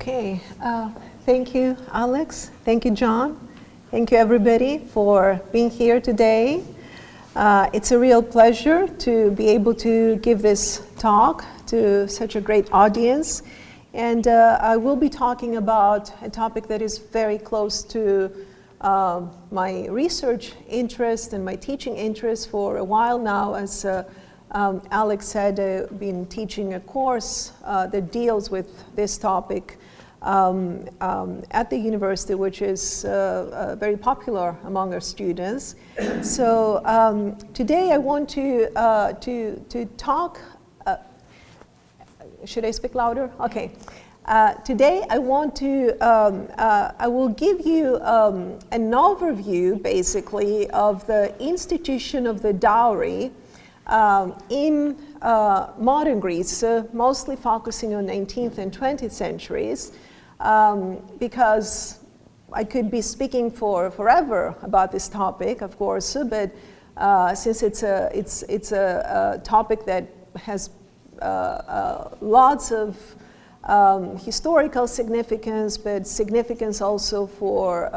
Okay, thank you, Alex. Thank you, John. Thank you, everybody, for being here today. It's a real pleasure to be able to give this talk to such a great audience. And I will be talking about a topic that is very close to my research interest and my teaching interest for a while now. As Alex said, I've been teaching a course that deals with this topic at the university, which is very popular among our students. So today I want to talk. Should I speak louder? Okay. Today I want to, I will give you an overview basically of the institution of the dowry in modern Greece, mostly focusing on 19th and 20th centuries, because I could be speaking for forever about this topic, of course, but since it's a topic that has lots of historical significance, but significance also for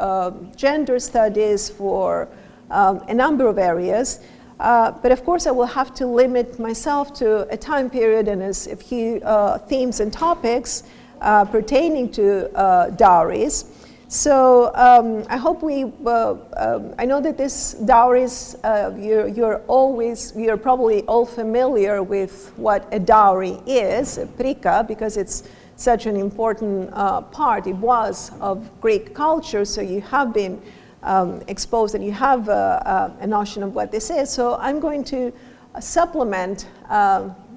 gender studies, for a number of areas. But of course, I will have to limit myself to a time period and a few themes and topics pertaining to dowries. So I hope I know that this dowries, you're probably all familiar with what a dowry is, a prika, because it's such an important part, it was, of Greek culture, so you have been exposed and you have a notion of what this is. So I'm going to supplement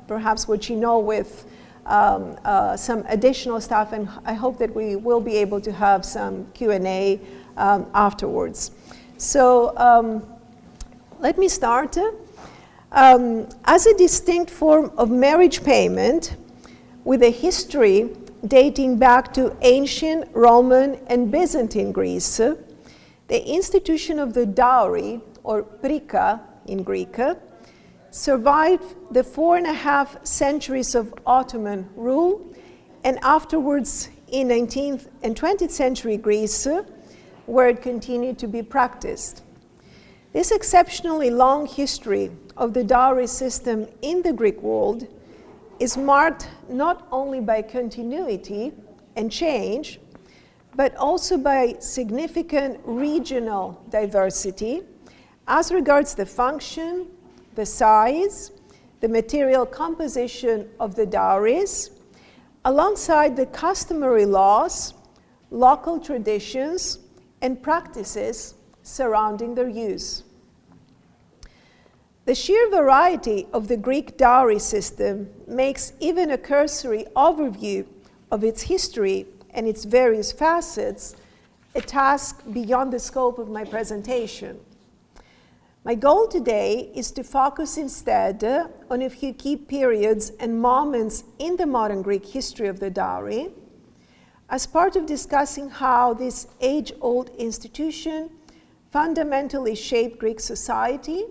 perhaps what you know with some additional stuff, and I hope that we will be able to have some Q&A afterwards. So let me start. As a distinct form of marriage payment with a history dating back to ancient Roman and Byzantine Greece, the institution of the dowry, or prika in Greek, survived the 4.5 centuries of Ottoman rule, and afterwards in 19th and 20th century Greece, where it continued to be practiced. This exceptionally long history of the dowry system in the Greek world is marked not only by continuity and change, but also by significant regional diversity as regards the function, the size, the material composition of the dowries, alongside the customary laws, local traditions, and practices surrounding their use. The sheer variety of the Greek dowry system makes even a cursory overview of its history and its various facets a task beyond the scope of my presentation. My goal today is to focus instead on a few key periods and moments in the modern Greek history of the dowry, as part of discussing how this age-old institution fundamentally shaped Greek society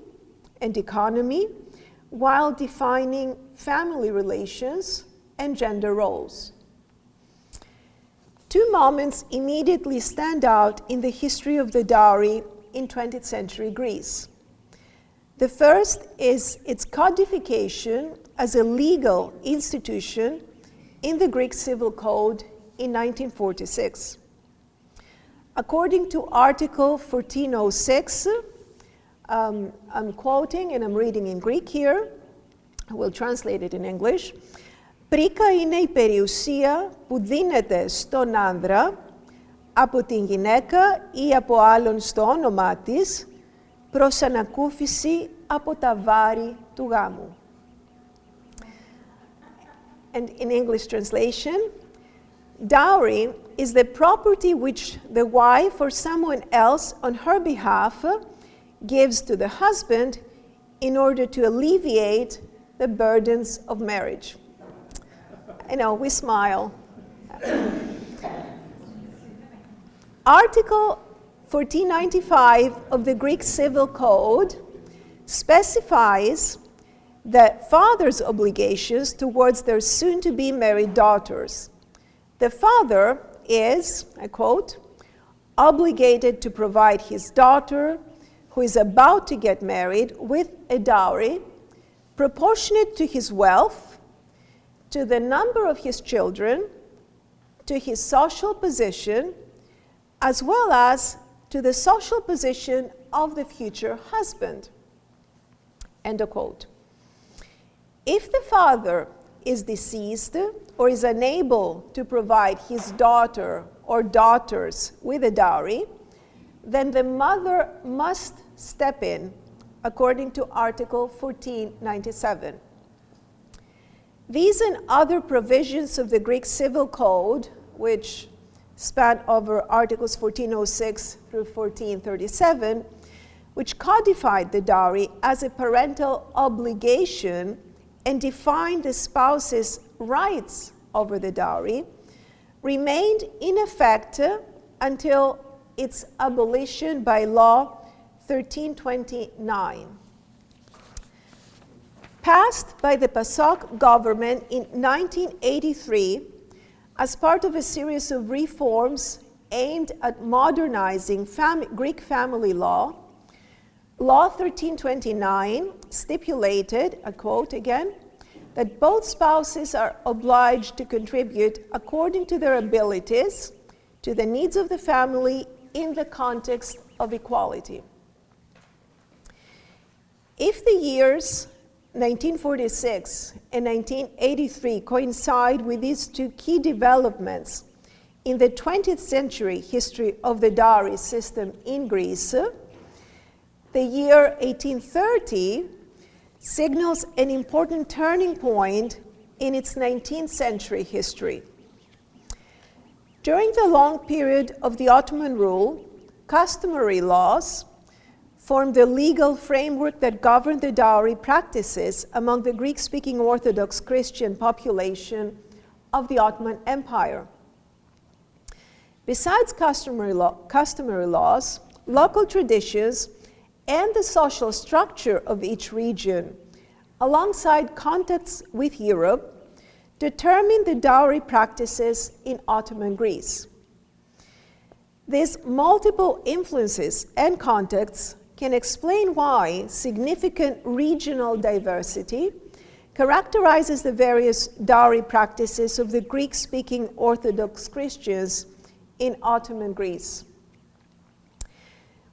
and economy while defining family relations and gender roles. Two moments immediately stand out in the history of the dowry in 20th century Greece. The first is its codification as a legal institution in the Greek Civil Code in 1946. According to Article 1406, I'm quoting and I'm reading in Greek here, I will translate it in English. Πρίκα είναι η περιουσία που δίνεται στον άνδρα από την γυναίκα ή από άλλον στο όνομά της προς ανακούφιση από τα βάρη του γάμου. And in English translation, dowry is the property which the wife or someone else on her behalf gives to the husband in order to alleviate the burdens of marriage. I know, we smile. Article 1495 of the Greek Civil Code specifies the father's obligations towards their soon-to-be married daughters. The father is, I quote, obligated to provide his daughter, who is about to get married, with a dowry proportionate to his wealth, to the number of his children, to his social position, as well as to the social position of the future husband. End of quote. If the father is deceased or is unable to provide his daughter or daughters with a dowry, then the mother must step in, according to Article 1497. These and other provisions of the Greek Civil Code, which span over Articles 1406 through 1437, which codified the dowry as a parental obligation and defined the spouse's rights over the dowry, remained in effect until its abolition by law 1329. Passed by the PASOK government in 1983 as part of a series of reforms aimed at modernizing Greek family law, Law 1329 stipulated, I quote again, that both spouses are obliged to contribute according to their abilities to the needs of the family in the context of equality. If the years 1946 and 1983 coincide with these two key developments in the 20th century history of the dowry system in Greece, the year 1830 signals an important turning point in its 19th century history. During the long period of the Ottoman rule, customary laws formed the legal framework that governed the dowry practices among the Greek-speaking Orthodox Christian population of the Ottoman Empire. Besides customary laws, local traditions, and the social structure of each region, alongside contacts with Europe, determined the dowry practices in Ottoman Greece. These multiple influences and contexts can explain why significant regional diversity characterizes the various dowry practices of the Greek-speaking Orthodox Christians in Ottoman Greece.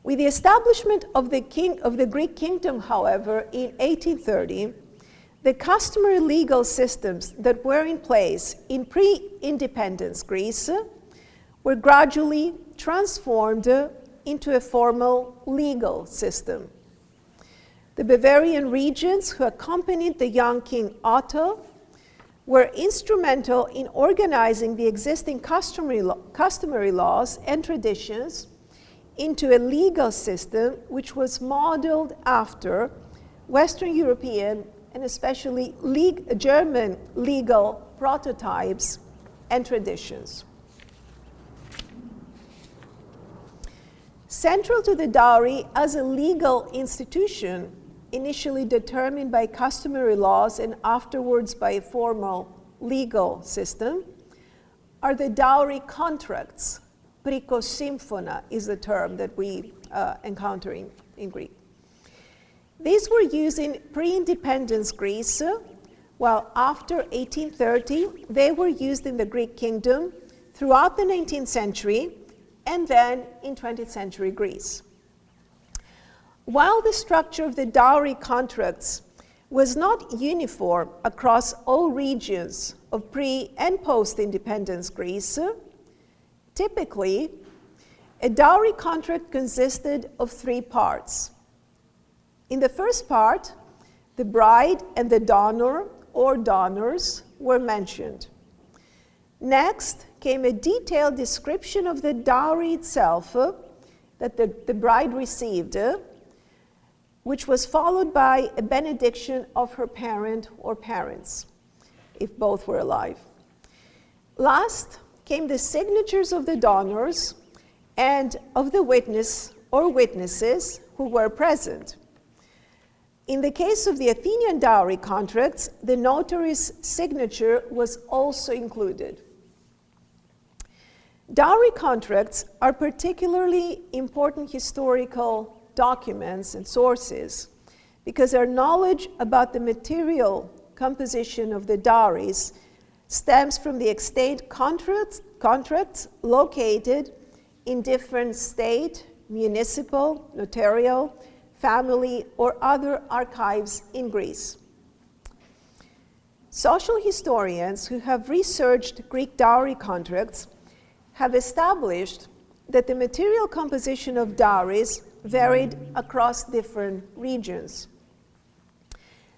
With the establishment of the Greek kingdom, however, in 1830, the customary legal systems that were in place in pre-independence Greece were gradually transformed into a formal legal system. The Bavarian regents who accompanied the young King Otto were instrumental in organizing the existing customary laws and traditions into a legal system which was modeled after Western European and especially German legal prototypes and traditions. Central to the dowry as a legal institution, initially determined by customary laws and afterwards by a formal legal system, are the dowry contracts. Prikosymphona is the term that we encounter in Greek. These were used in pre-independence Greece, while after 1830, they were used in the Greek kingdom throughout the 19th century and then in 20th century Greece. While the structure of the dowry contracts was not uniform across all regions of pre- and post-independence Greece, typically, a dowry contract consisted of three parts. In the first part, the bride and the donor or donors were mentioned. Next came a detailed description of the dowry itself that the bride received, which was followed by a benediction of her parent or parents, if both were alive. Last came the signatures of the donors and of the witness or witnesses who were present. In the case of the Athenian dowry contracts, the notary's signature was also included. Dowry contracts are particularly important historical documents and sources because our knowledge about the material composition of the dowries stems from the extant contracts located in different state, municipal, notarial, family, or other archives in Greece. Social historians who have researched Greek dowry contracts have established that the material composition of dowries varied across different regions.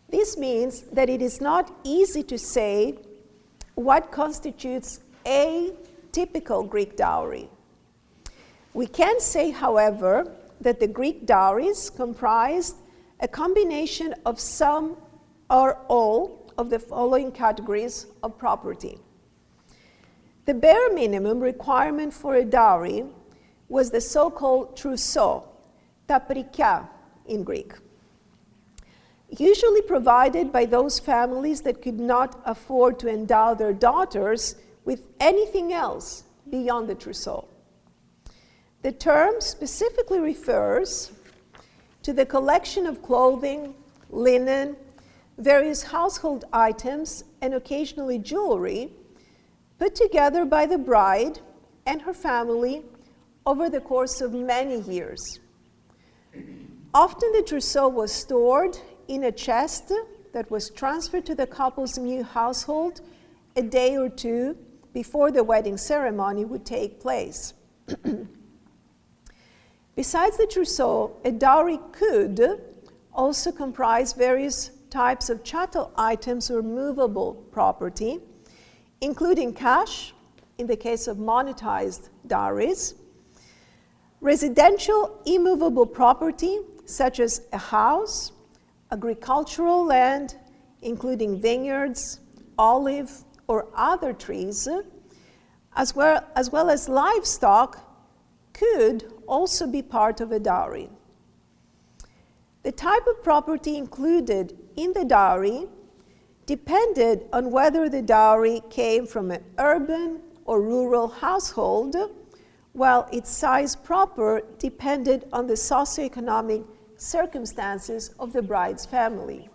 This means that it is not easy to say what constitutes a typical Greek dowry. We can say, however, that the Greek dowries comprised a combination of some or all of the following categories of property. The bare minimum requirement for a dowry was the so-called trousseau, ta prikya in Greek, usually provided by those families that could not afford to endow their daughters with anything else beyond the trousseau. The term specifically refers to the collection of clothing, linen, various household items, and occasionally jewelry put together by the bride and her family over the course of many years. Often the trousseau was stored in a chest that was transferred to the couple's new household a day or two before the wedding ceremony would take place. Besides the trousseau, a dowry could also comprise various types of chattel items or movable property, including cash, in the case of monetized dowries, residential immovable property, such as a house, agricultural land, including vineyards, olive, or other trees, as well as livestock, could also be part of a dowry. The type of property included in the dowry depended on whether the dowry came from an urban or rural household, while its size proper depended on the socioeconomic circumstances of the bride's family.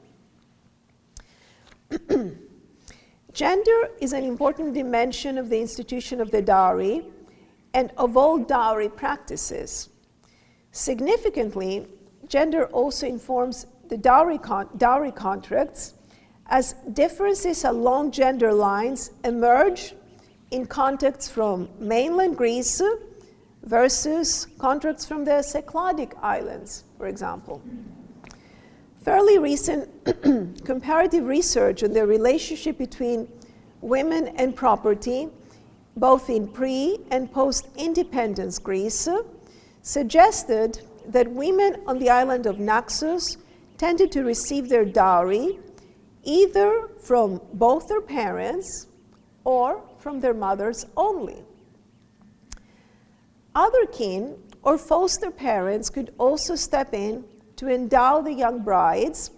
Gender is an important dimension of the institution of the dowry and of all dowry practices. Significantly, gender also informs the dowry contracts, as differences along gender lines emerge in contexts from mainland Greece versus contracts from the Cycladic islands, for example. Fairly recent comparative research on the relationship between women and property, both in pre- and post-independence Greece, suggested that women on the island of Naxos tended to receive their dowry either from both their parents or from their mothers only. Other kin or foster parents could also step in to endow the young brides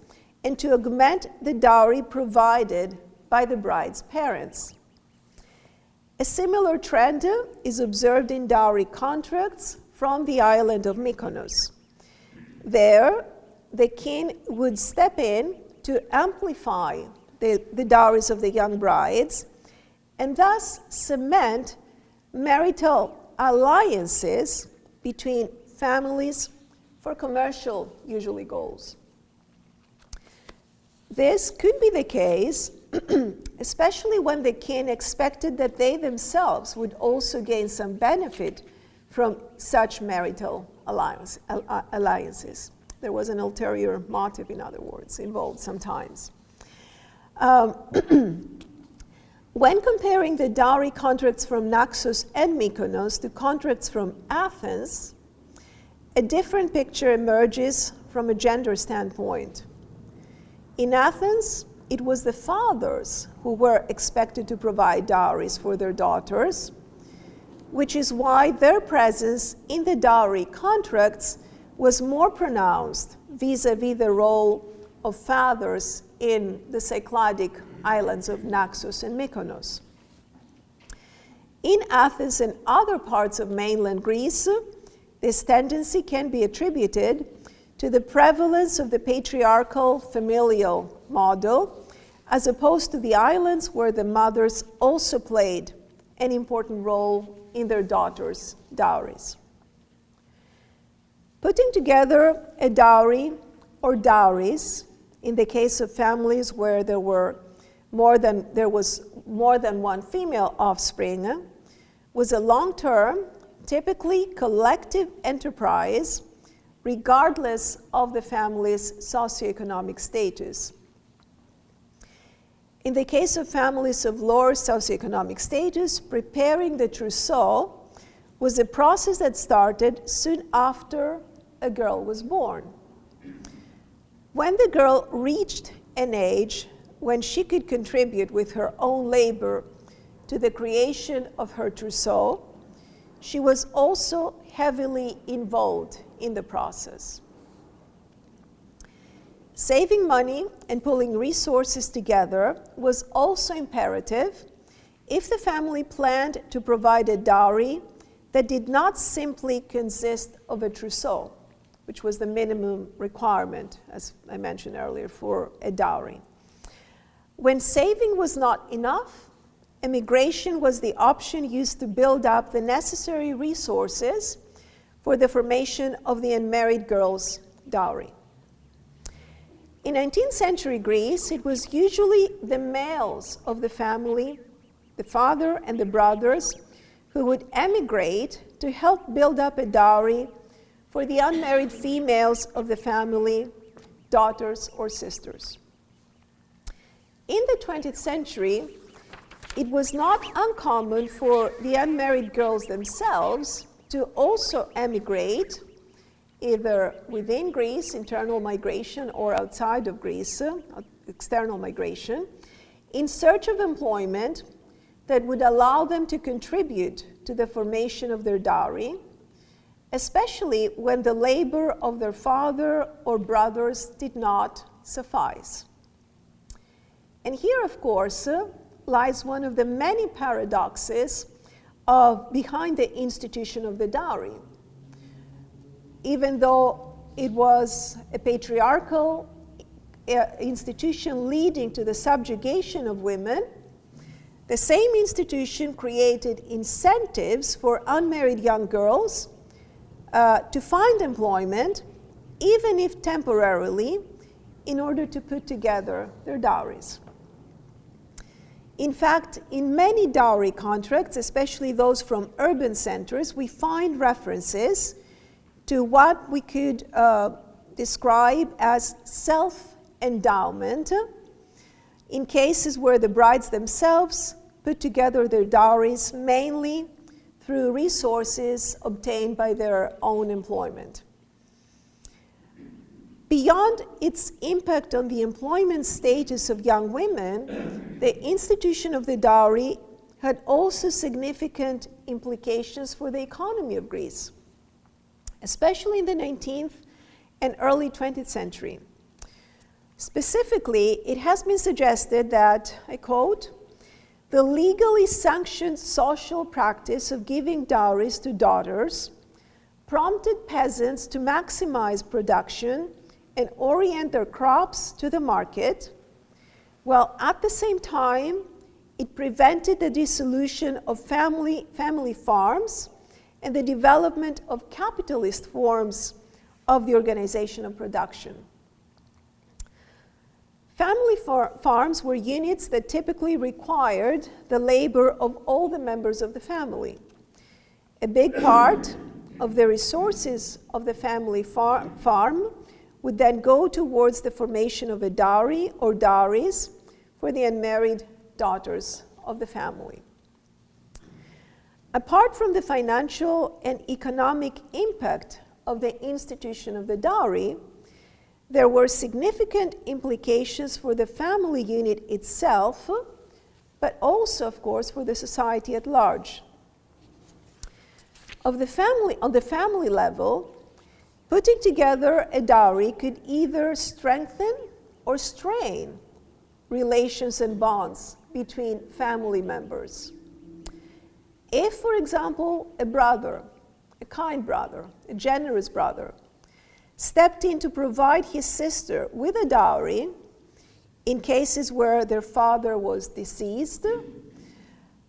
and to augment the dowry provided by the bride's parents. A similar trend is observed in dowry contracts from the island of Mykonos. There, the king would step in to amplify the dowries of the young brides and thus cement marital alliances between families for commercial, usually, goals. This could be the case, especially when the king expected that they themselves would also gain some benefit from such marital alliances. There was an ulterior motive, in other words, involved sometimes. When comparing the dowry contracts from Naxos and Mykonos to contracts from Athens, a different picture emerges from a gender standpoint. In Athens, it was the fathers who were expected to provide dowries for their daughters, which is why their presence in the dowry contracts was more pronounced vis-a-vis the role of fathers in the Cycladic islands of Naxos and Mykonos. In Athens and other parts of mainland Greece, this tendency can be attributed to the prevalence of the patriarchal familial model, as opposed to the islands where the mothers also played an important role in their daughters' dowries. Putting together a dowry or dowries, in the case of families where there was more than one female offspring, was a long-term, typically collective enterprise, regardless of the family's socioeconomic status. In the case of families of lower socioeconomic status, preparing the trousseau was a process that started soon after a girl was born. When the girl reached an age when she could contribute with her own labor to the creation of her trousseau, she was also heavily involved in the process. Saving money and pulling resources together was also imperative if the family planned to provide a dowry that did not simply consist of a trousseau, which was the minimum requirement, as I mentioned earlier, for a dowry. When saving was not enough, emigration was the option used to build up the necessary resources for the formation of the unmarried girl's dowry. In 19th century Greece, it was usually the males of the family, the father and the brothers, who would emigrate to help build up a dowry for the unmarried females of the family, daughters or sisters. In the 20th century, it was not uncommon for the unmarried girls themselves to also emigrate, either within Greece, internal migration, or outside of Greece, external migration, in search of employment that would allow them to contribute to the formation of their dowry, especially when the labor of their father or brothers did not suffice. And here, of course, lies one of the many paradoxes behind the institution of the dowry. Even though it was a patriarchal institution leading to the subjugation of women, the same institution created incentives for unmarried young girls to find employment, even if temporarily, in order to put together their dowries. In fact, in many dowry contracts, especially those from urban centers, we find references to what we could describe as self-endowment in cases where the brides themselves put together their dowries mainly through resources obtained by their own employment. Beyond its impact on the employment status of young women, the institution of the dowry had also significant implications for the economy of Greece, especially in the 19th and early 20th century. Specifically, it has been suggested that, I quote, "The legally sanctioned social practice of giving dowries to daughters prompted peasants to maximize production and orient their crops to the market, while at the same time it prevented the dissolution of family farms and the development of capitalist forms of the organization of production." Family farms were units that typically required the labor of all the members of the family. A big part of the resources of the family farm would then go towards the formation of a dowry or dowries for the unmarried daughters of the family. Apart from the financial and economic impact of the institution of the dowry, there were significant implications for the family unit itself, but also, of course, for the society at large. On the family level, putting together a dowry could either strengthen or strain relations and bonds between family members. If for example, a brother, a kind brother, a generous brother, stepped in to provide his sister with a dowry in cases where their father was deceased,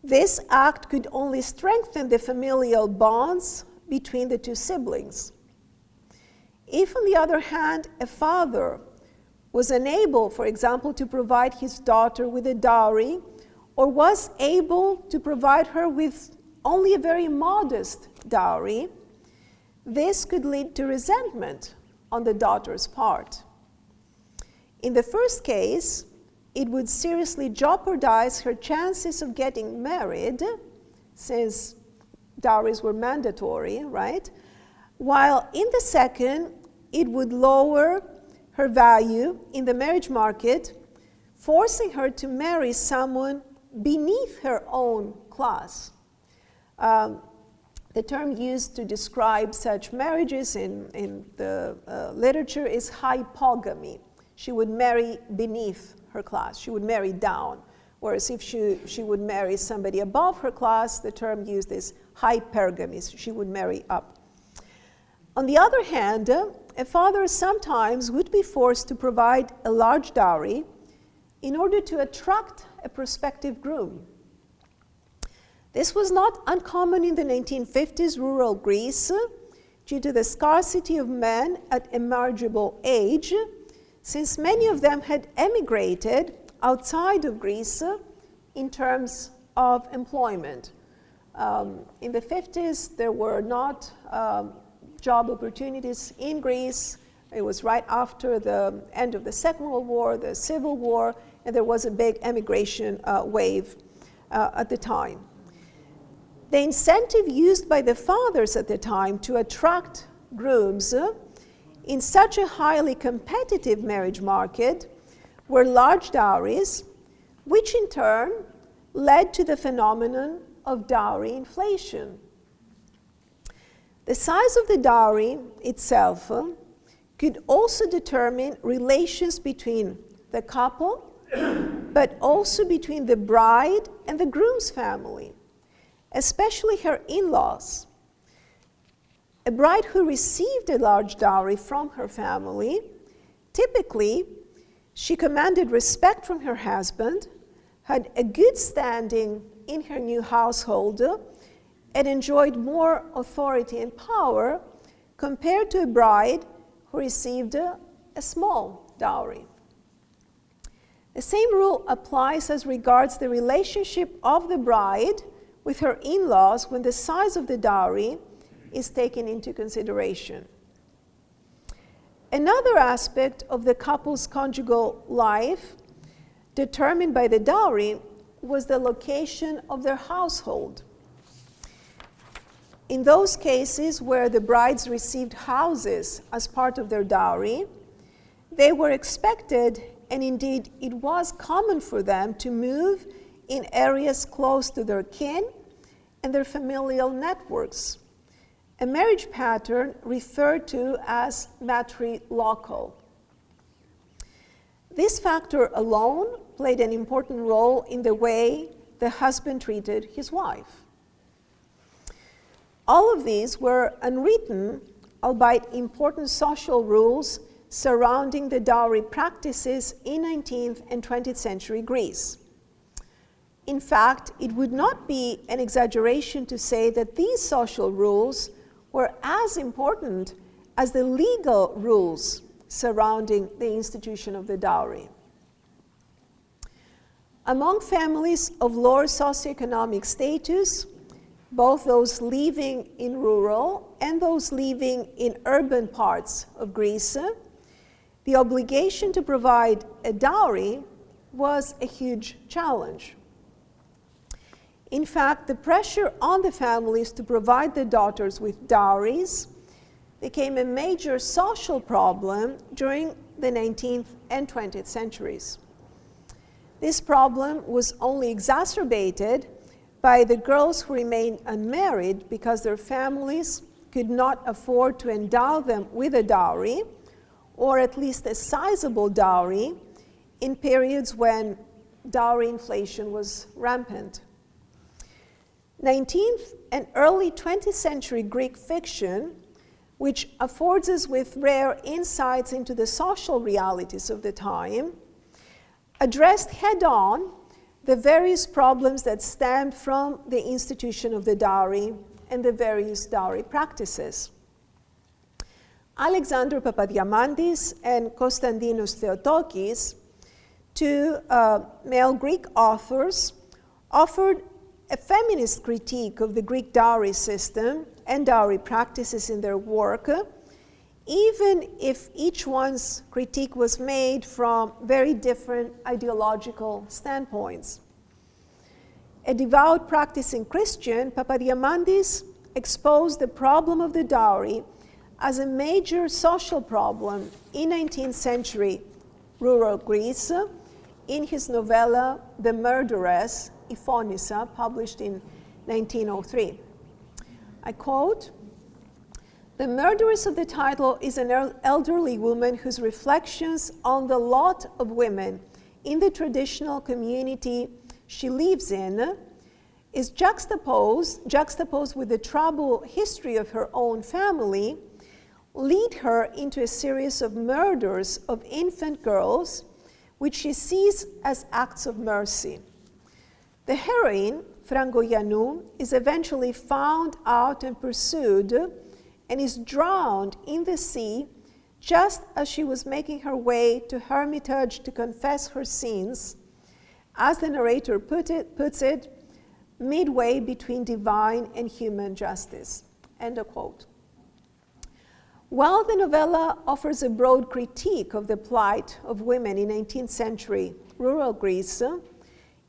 this act could only strengthen the familial bonds between the two siblings. If, on the other hand, a father was unable, for example, to provide his daughter with a dowry, or was able to provide her with only a very modest dowry, this could lead to resentment on the daughter's part. In the first case, it would seriously jeopardize her chances of getting married, since dowries were mandatory, right? While in the second, it would lower her value in the marriage market, forcing her to marry someone beneath her own class. The term used to describe such marriages in the literature is hypogamy. She would marry beneath her class. She would marry down. Whereas if she would marry somebody above her class, the term used is hypergamy. She would marry up. On the other hand, a father sometimes would be forced to provide a large dowry in order to attract a prospective groom. This was not uncommon in the 1950s rural Greece due to the scarcity of men at a marriageable age, since many of them had emigrated outside of Greece in terms of employment. In the 50s, there were not job opportunities in Greece. It was right after the end of the Second World War, the Civil War, and there was a big emigration wave at the time. The incentive used by the fathers at the time to attract grooms in such a highly competitive marriage market were large dowries, which in turn led to the phenomenon of dowry inflation. The size of the dowry itself could also determine relations between the couple, but also between the bride and the groom's family, especially her in-laws. A bride who received a large dowry from her family, typically, she commanded respect from her husband, had a good standing in her new household, and enjoyed more authority and power compared to a bride who received a small dowry. The same rule applies as regards the relationship of the bride with her in-laws when the size of the dowry is taken into consideration. Another aspect of the couple's conjugal life determined by the dowry was the location of their household. In those cases where the brides received houses as part of their dowry, they were expected, and indeed it was common for them, to move in areas close to their kin and their familial networks, a marriage pattern referred to as matrilocal. This factor alone played an important role in the way the husband treated his wife. All of these were unwritten, albeit important social rules surrounding the dowry practices in 19th and 20th century Greece. In fact, it would not be an exaggeration to say that these social rules were as important as the legal rules surrounding the institution of the dowry. Among families of lower socioeconomic status, both those living in rural and those living in urban parts of Greece, the obligation to provide a dowry was a huge challenge. In fact, the pressure on the families to provide their daughters with dowries became a major social problem during the 19th and 20th centuries. This problem was only exacerbated by the girls who remained unmarried because their families could not afford to endow them with a dowry, or at least a sizable dowry, in periods when dowry inflation was rampant. 19th and early 20th century Greek fiction, which affords us with rare insights into the social realities of the time, addressed head-on the various problems that stemmed from the institution of the dowry and the various dowry practices. Alexander Papadiamandis and Konstantinos Theotokis, two male Greek authors, offered a feminist critique of the Greek dowry system and dowry practices in their work, even if each one's critique was made from very different ideological standpoints. A devout practicing Christian, Papadiamandis exposed the problem of the dowry as a major social problem in 19th century rural Greece in his novella The Murderess, Iphonissa, published in 1903. I quote, "The murderess of the title is an elderly woman whose reflections on the lot of women in the traditional community she lives in is juxtaposed with the troubled history of her own family, lead her into a series of murders of infant girls, which she sees as acts of mercy. The heroine, Frangoianou, is eventually found out and pursued and is drowned in the sea just as she was making her way to Hermitage to confess her sins, as the narrator puts it, midway between divine and human justice." End of quote. While the novella offers a broad critique of the plight of women in 19th century rural Greece,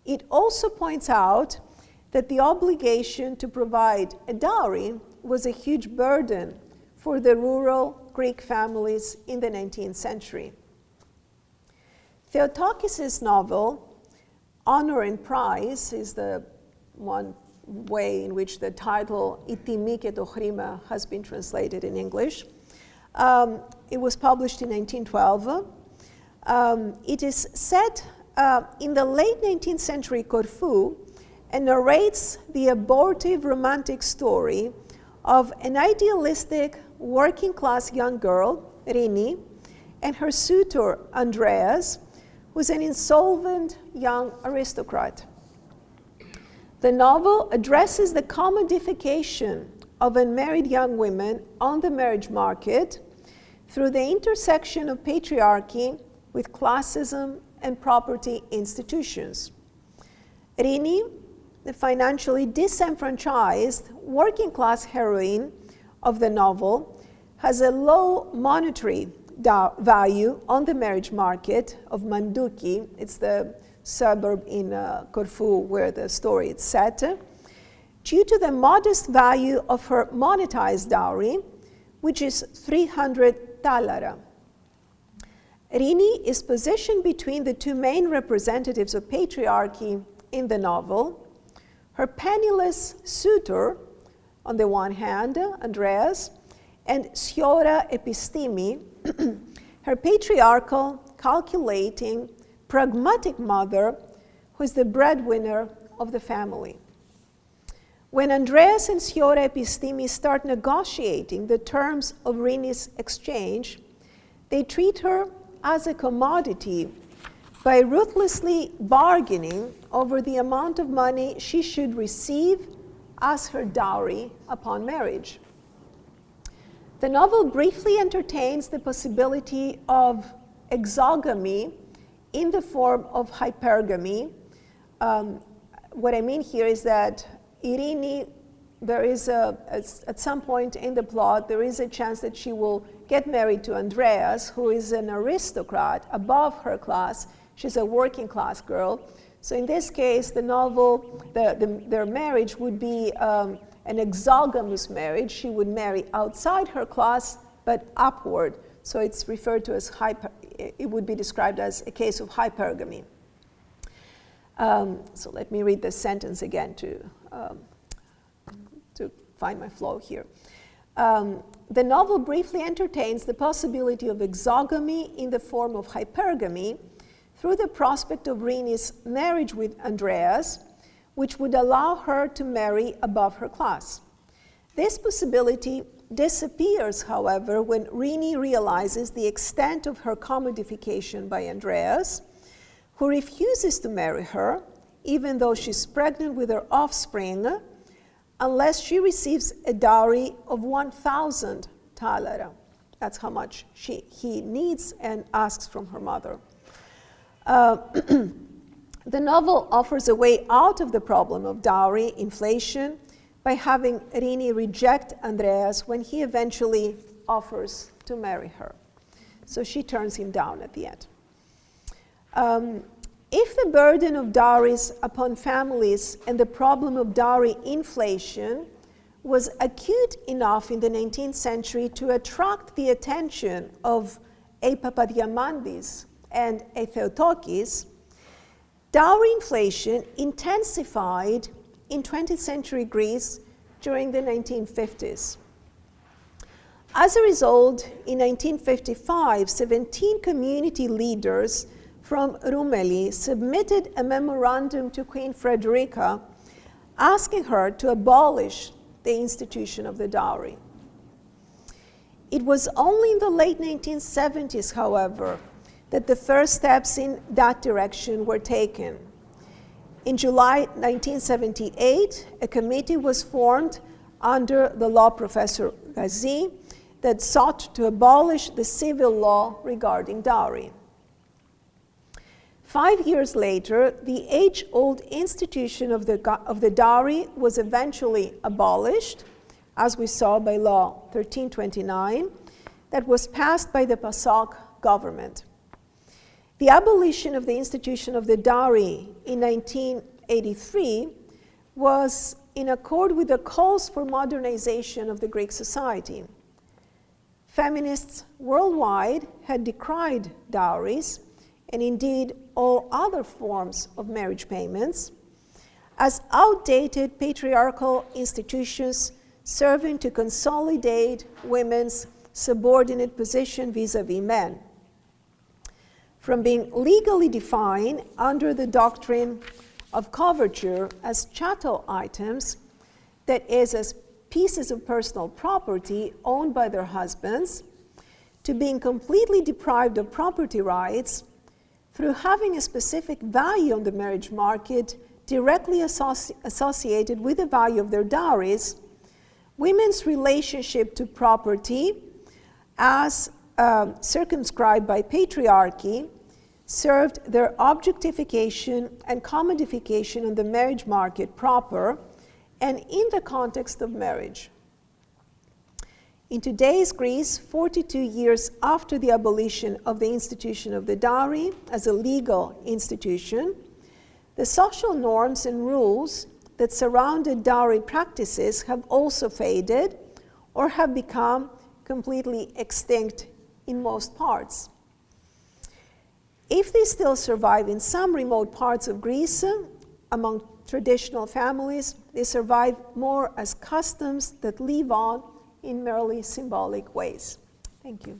it also points out that the obligation to provide a dowry was a huge burden for the rural Greek families in the 19th century. Theotokis' novel, Honor and Prize, is the one way in which the title «Η τιμή και το χρήμα» has been translated in English. It was published in 1912. It is set in the late 19th century Corfu and narrates the abortive romantic story of an idealistic working-class young girl, Rini, and her suitor, Andreas, who's an insolvent young aristocrat. The novel addresses the commodification of unmarried young women on the marriage market through the intersection of patriarchy with classism and property institutions. Rini, the financially disenfranchised working-class heroine of the novel, has a low monetary value on the marriage market of Manduki. It's the suburb in Corfu where the story is set, due to the modest value of her monetized dowry, which is 300 thalara. Rini is positioned between the two main representatives of patriarchy in the novel, her penniless suitor, on the one hand, Andreas, and Siora Epistimi, her patriarchal, calculating, pragmatic mother, who is the breadwinner of the family. When Andreas and Siora Epistimi start negotiating the terms of Rini's exchange, they treat her as a commodity by ruthlessly bargaining over the amount of money she should receive as her dowry upon marriage. The novel briefly entertains the possibility of exogamy in the form of hypergamy. What I mean here is that Irini, there is at some point in the plot, there is a chance that she will get married to Andreas, who is an aristocrat above her class. She's a working class girl. So in this case, the novel, their marriage would be an exogamous marriage. She would marry outside her class, but upward. So it's referred to as it would be described as a case of hypergamy. So let me read this sentence again to find my flow here. The novel briefly entertains the possibility of exogamy in the form of hypergamy through the prospect of Rini's marriage with Andreas, which would allow her to marry above her class. This possibility disappears, however, when Rini realizes the extent of her commodification by Andreas, who refuses to marry her, even though she's pregnant with her offspring, unless she receives a dowry of 1,000 talera. That's how much he needs and asks from her mother. The novel offers a way out of the problem of dowry inflation by having Rini reject Andreas when he eventually offers to marry her. So she turns him down at the end. If the burden of dowries upon families and the problem of dowry inflation was acute enough in the 19th century to attract the attention of a Papadiamandis and a Theotokis, dowry inflation intensified in 20th century Greece during the 1950s. As a result, in 1955, 17 community leaders from Rumeli submitted a memorandum to Queen Frederica asking her to abolish the institution of the dowry. It was only in the late 1970s, however, that the first steps in that direction were taken. In July 1978, a committee was formed under the law professor Ghazi that sought to abolish the civil law regarding dowry. 5 years later, the age-old institution of the dowry was eventually abolished, as we saw by Law 1329, that was passed by the PASOK government. The abolition of the institution of the dowry in 1983 was in accord with the calls for modernization of the Greek society. Feminists worldwide had decried dowries, and indeed all other forms of marriage payments, as outdated patriarchal institutions serving to consolidate women's subordinate position vis-à-vis men. From being legally defined under the doctrine of coverture as chattel items, that is, as pieces of personal property owned by their husbands, to being completely deprived of property rights through having a specific value on the marriage market directly associated with the value of their dowries, women's relationship to property, as circumscribed by patriarchy, served their objectification and commodification in the marriage market proper and in the context of marriage. In today's Greece, 42 years after the abolition of the institution of the dowry as a legal institution, the social norms and rules that surrounded dowry practices have also faded or have become completely extinct in most parts. If they still survive in some remote parts of Greece, among traditional families, they survive more as customs that live on in merely symbolic ways. Thank you.